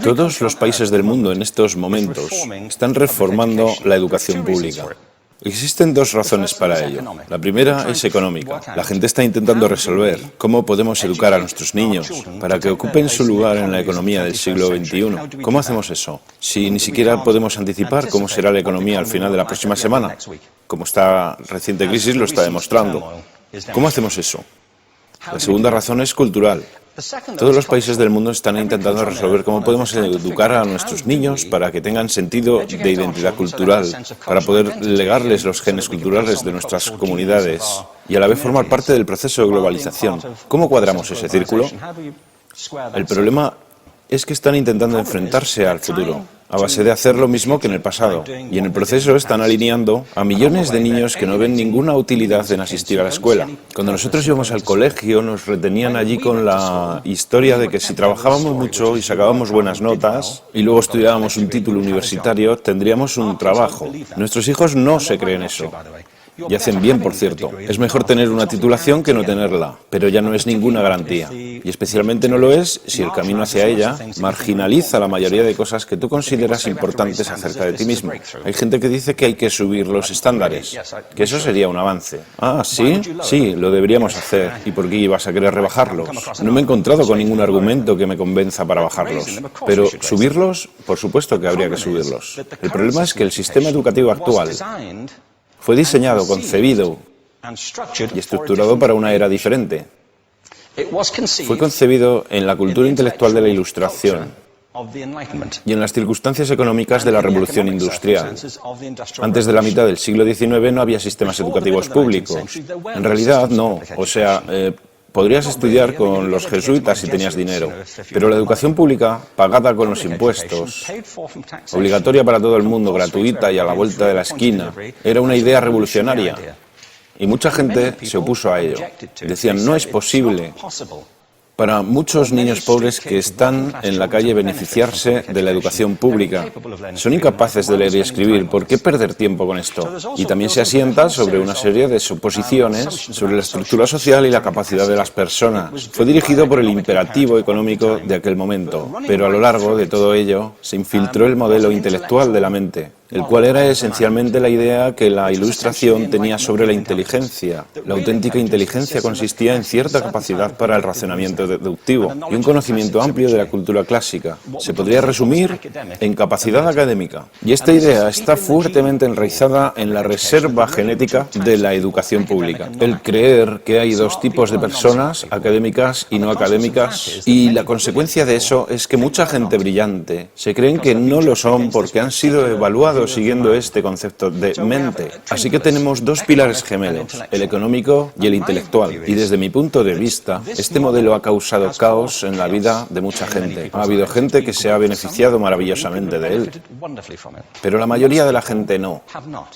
Todos los países del mundo en estos momentos están reformando la educación pública. Existen dos razones para ello. La primera es económica. La gente está intentando resolver cómo podemos educar a nuestros niños para que ocupen su lugar en la economía del siglo XXI. ¿Cómo hacemos eso? Si ni siquiera podemos anticipar cómo será la economía al final de la próxima semana, como esta reciente crisis lo está demostrando. ¿Cómo hacemos eso? La segunda razón es cultural. Todos los países del mundo están intentando resolver cómo podemos educar a nuestros niños para que tengan sentido de identidad cultural, para poder legarles los genes culturales de nuestras comunidades y a la vez formar parte del proceso de globalización. ¿Cómo cuadramos ese círculo? El problema es que están intentando enfrentarse al futuro, a base de hacer lo mismo que en el pasado. Y en el proceso están alineando a millones de niños que no ven ninguna utilidad en asistir a la escuela. Cuando nosotros íbamos al colegio, nos retenían allí con la historia de que si trabajábamos mucho y sacábamos buenas notas, y luego estudiábamos un título universitario, tendríamos un trabajo. Nuestros hijos no se creen eso. Y hacen bien, por cierto. Es mejor tener una titulación que no tenerla, pero ya no es ninguna garantía. Y especialmente no lo es si el camino hacia ella marginaliza la mayoría de cosas que tú consideras importantes acerca de ti mismo. Hay gente que dice que hay que subir los estándares, que eso sería un avance. Ah, ¿sí? Sí, lo deberíamos hacer. ¿Y por qué ibas a querer rebajarlos? No me he encontrado con ningún argumento que me convenza para bajarlos. Pero subirlos, por supuesto que habría que subirlos. El problema es que el sistema educativo actual fue diseñado, concebido y estructurado para una era diferente. Fue concebido en la cultura intelectual de la Ilustración y en las circunstancias económicas de la Revolución Industrial. Antes de la mitad del siglo XIX no había sistemas educativos públicos. En realidad no. O sea, podrías estudiar con los jesuitas si tenías dinero, pero la educación pública, pagada con los impuestos, obligatoria para todo el mundo, gratuita y a la vuelta de la esquina, era una idea revolucionaria. Y mucha gente se opuso a ello. Decían, no es posible para muchos niños pobres que están en la calle beneficiarse de la educación pública. Son incapaces de leer y escribir. ¿Por qué perder tiempo con esto? Y también se asienta sobre una serie de suposiciones sobre la estructura social y la capacidad de las personas. Fue dirigido por el imperativo económico de aquel momento, pero a lo largo de todo ello se infiltró el modelo intelectual de la mente, el cual era esencialmente la idea que la Ilustración tenía sobre la inteligencia. La auténtica inteligencia consistía en cierta capacidad para el razonamiento deductivo y un conocimiento amplio de la cultura clásica. Se podría resumir en capacidad académica. Y esta idea está fuertemente enraizada en la reserva genética de la educación pública. El creer que hay dos tipos de personas, académicas y no académicas, y la consecuencia de eso es que mucha gente brillante se creen que no lo son porque han sido evaluados siguiendo este concepto de mente. Así que tenemos dos pilares gemelos, el económico y el intelectual. Y desde mi punto de vista, este modelo ha causado caos en la vida de mucha gente. Ha habido gente que se ha beneficiado maravillosamente de él, pero la mayoría de la gente no.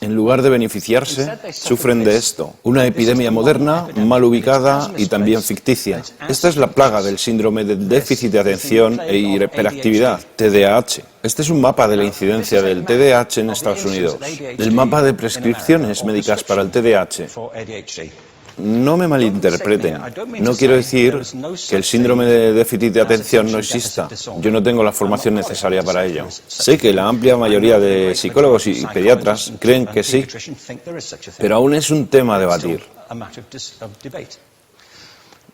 En lugar de beneficiarse, sufren de esto. Una epidemia moderna, mal ubicada y también ficticia. Esta es la plaga del síndrome de déficit de atención e hiperactividad, TDAH. Este es un mapa de la incidencia del TDAH en Estados Unidos. El mapa de prescripciones médicas para el TDAH. No me malinterpreten. No quiero decir que el síndrome de déficit de atención no exista. Yo no tengo la formación necesaria para ello. Sé que la amplia mayoría de psicólogos y pediatras creen que sí, pero aún es un tema a debatir.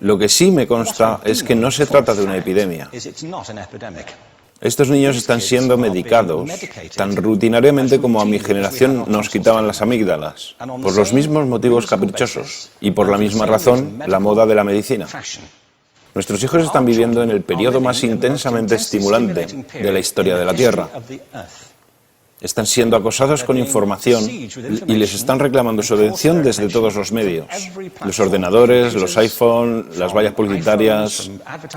Lo que sí me consta es que no se trata de una epidemia. Estos niños están siendo medicados tan rutinariamente como a mi generación nos quitaban las amígdalas, por los mismos motivos caprichosos y por la misma razón, la moda de la medicina. Nuestros hijos están viviendo en el periodo más intensamente estimulante de la historia de la Tierra. Están siendo acosados con información y les están reclamando su atención desde todos los medios. Los ordenadores, los iPhone, las vallas publicitarias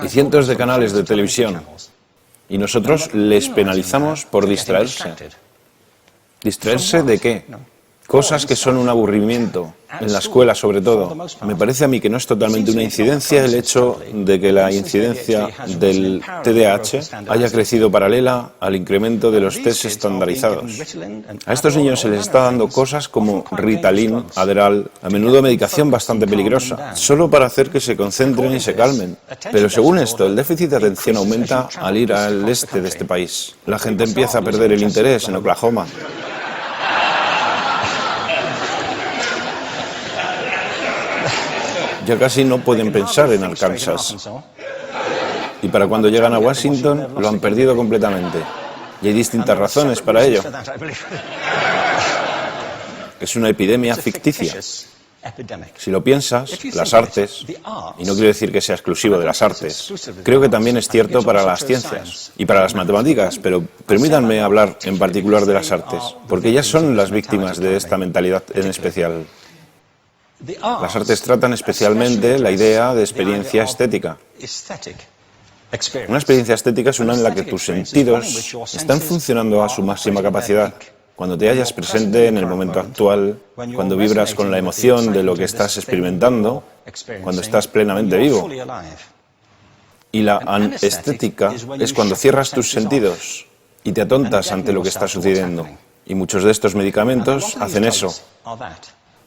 y cientos de canales de televisión. Y nosotros les penalizamos por distraerse. ¿Distraerse de qué? Cosas que son un aburrimiento, en la escuela sobre todo. Me parece a mí que no es totalmente una incidencia el hecho de que la incidencia del TDAH haya crecido paralela al incremento de los test estandarizados. A estos niños se les está dando cosas como Ritalin, Adderall, a menudo medicación bastante peligrosa, solo para hacer que se concentren y se calmen. Pero según esto, el déficit de atención aumenta al ir al este de este país. La gente empieza a perder el interés en Oklahoma. Ya casi no pueden pensar en Arkansas. Y para cuando llegan a Washington, lo han perdido completamente. Y hay distintas razones para ello. Es una epidemia ficticia. Si lo piensas, las artes, y no quiero decir que sea exclusivo de las artes, creo que también es cierto para las ciencias y para las matemáticas, pero permítanme hablar en particular de las artes, porque ellas son las víctimas de esta mentalidad en especial. Las artes tratan especialmente la idea de experiencia estética. Una experiencia estética es una en la que tus sentidos están funcionando a su máxima capacidad. Cuando te hallas presente en el momento actual, cuando vibras con la emoción de lo que estás experimentando, cuando estás plenamente vivo. Y la anestética es cuando cierras tus sentidos y te atontas ante lo que está sucediendo. Y muchos de estos medicamentos hacen eso.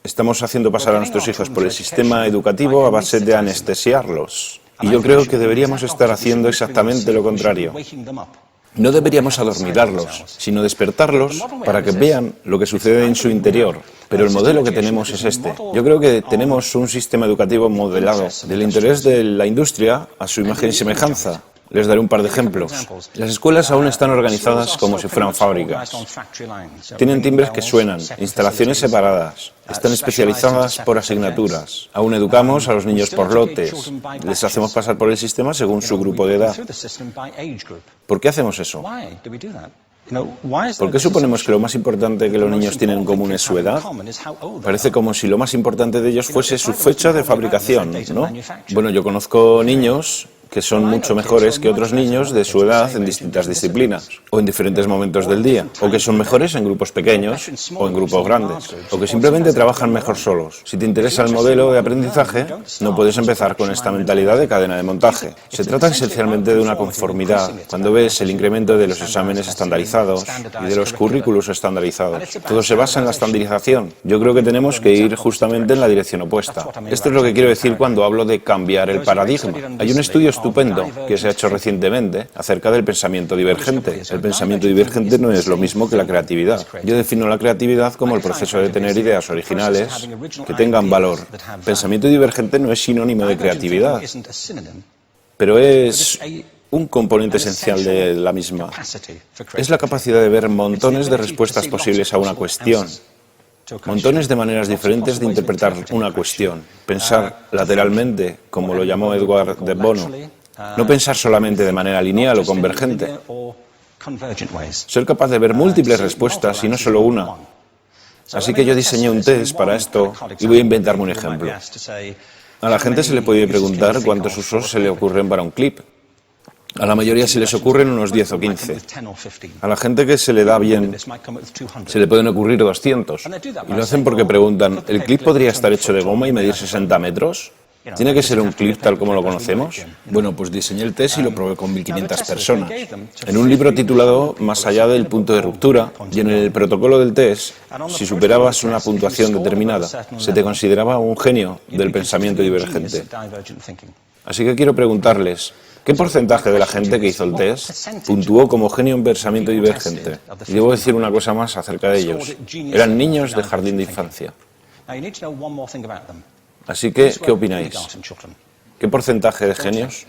Estamos haciendo pasar a nuestros hijos por el sistema educativo a base de anestesiarlos. Y yo creo que deberíamos estar haciendo exactamente lo contrario. No deberíamos adormilarlos, sino despertarlos para que vean lo que sucede en su interior. Pero el modelo que tenemos es este. Yo creo que tenemos un sistema educativo modelado del interés de la industria a su imagen y semejanza. Les daré un par de ejemplos. Las escuelas aún están organizadas como si fueran fábricas. Tienen timbres que suenan, instalaciones separadas, están especializadas por asignaturas. Aún educamos a los niños por lotes. Les hacemos pasar por el sistema según su grupo de edad. ¿Por qué hacemos eso? ¿Por qué suponemos que lo más importante que los niños tienen en común es su edad? Parece como si lo más importante de ellos fuese su fecha de fabricación, ¿no? Bueno, yo conozco niños que son mucho mejores que otros niños de su edad en distintas disciplinas, o en diferentes momentos del día, o que son mejores en grupos pequeños o en grupos grandes, o que simplemente trabajan mejor solos. Si te interesa el modelo de aprendizaje, no puedes empezar con esta mentalidad de cadena de montaje. Se trata esencialmente de una conformidad. Cuando ves el incremento de los exámenes estandarizados y de los currículos estandarizados, todo se basa en la estandarización. Yo creo que tenemos que ir justamente en la dirección opuesta. Esto es lo que quiero decir cuando hablo de cambiar el paradigma. Hay un estudio estupendo que se ha hecho recientemente acerca del pensamiento divergente. El pensamiento divergente no es lo mismo que la creatividad. Yo defino la creatividad como el proceso de tener ideas originales que tengan valor. Pensamiento divergente no es sinónimo de creatividad, pero es un componente esencial de la misma. Es la capacidad de ver montones de respuestas posibles a una cuestión. Montones de maneras diferentes de interpretar una cuestión. Pensar lateralmente, como lo llamó Edward de Bono. No pensar solamente de manera lineal o convergente. Ser capaz de ver múltiples respuestas y no solo una. Así que yo diseñé un test para esto y voy a inventarme un ejemplo. A la gente se le puede preguntar cuántos usos se le ocurren para un clip. A la mayoría se les ocurren unos 10 o 15. A la gente que se le da bien, se le pueden ocurrir 200. Y lo hacen porque preguntan, ¿el clip podría estar hecho de goma y medir 60 metros? ¿Tiene que ser un clip tal como lo conocemos? Bueno, pues diseñé el test y lo probé con 1.500 personas. En un libro titulado Más allá del punto de ruptura, y en el protocolo del test, si superabas una puntuación determinada, se te consideraba un genio del pensamiento divergente. Así que quiero preguntarles, ¿qué porcentaje de la gente que hizo el test puntuó como genio en pensamiento divergente? Y debo decir una cosa más acerca de ellos. Eran niños de jardín de infancia. Así que, ¿qué opináis? ¿Qué porcentaje de genios?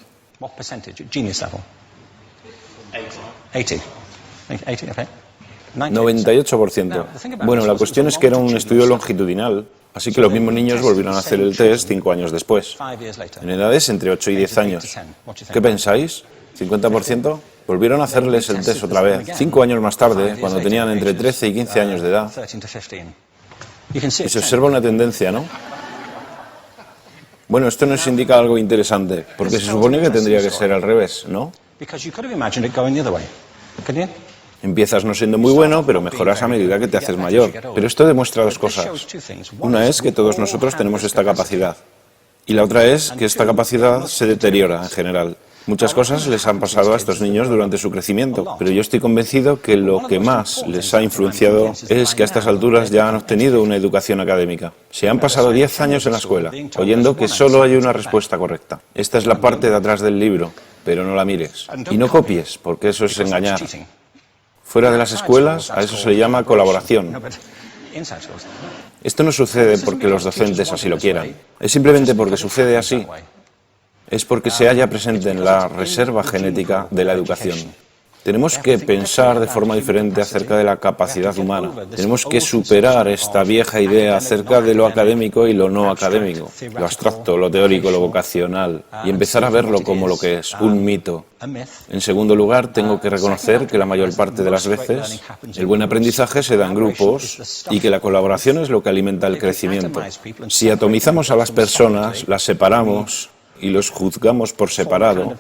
98%. Bueno, la cuestión es que era un estudio longitudinal, así que los mismos niños volvieron a hacer el test 5 años después, en edades entre 8 y 10 años. ¿Qué pensáis? ¿50%? Volvieron a hacerles el test otra vez, 5 años más tarde, cuando tenían entre 13 y 15 años de edad. Y se observa una tendencia, ¿no? Bueno, esto nos indica algo interesante, porque se supone que tendría que ser al revés, ¿no? Empiezas no siendo muy bueno, pero mejoras a medida que te haces mayor. Pero esto demuestra dos cosas. Una es que todos nosotros tenemos esta capacidad. Y la otra es que esta capacidad se deteriora en general. Muchas cosas les han pasado a estos niños durante su crecimiento, pero yo estoy convencido que lo que más les ha influenciado es que a estas alturas ya han obtenido una educación académica. Se han pasado 10 años en la escuela, oyendo que solo hay una respuesta correcta. Esta es la parte de atrás del libro, pero no la mires. Y no copies, porque eso es engañar. Fuera de las escuelas, a eso se le llama colaboración. Esto no sucede porque los docentes así lo quieran, es simplemente porque sucede así. Es porque se halla presente en la reserva genética de la educación. Tenemos que pensar de forma diferente acerca de la capacidad humana. Tenemos que superar esta vieja idea acerca de lo académico y lo no académico, lo abstracto, lo teórico, lo vocacional, y empezar a verlo como lo que es, un mito. En segundo lugar, tengo que reconocer que la mayor parte de las veces el buen aprendizaje se da en grupos y que la colaboración es lo que alimenta el crecimiento. Si atomizamos a las personas, las separamos y los juzgamos por separado,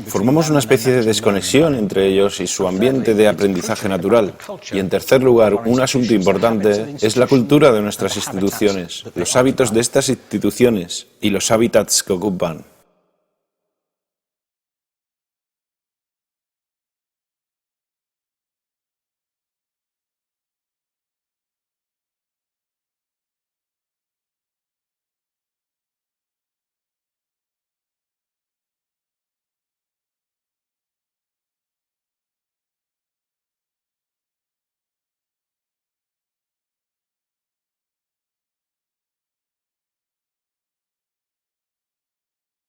formamos una especie de desconexión entre ellos y su ambiente de aprendizaje natural. Y en tercer lugar, un asunto importante es la cultura de nuestras instituciones, los hábitos de estas instituciones y los hábitats que ocupan.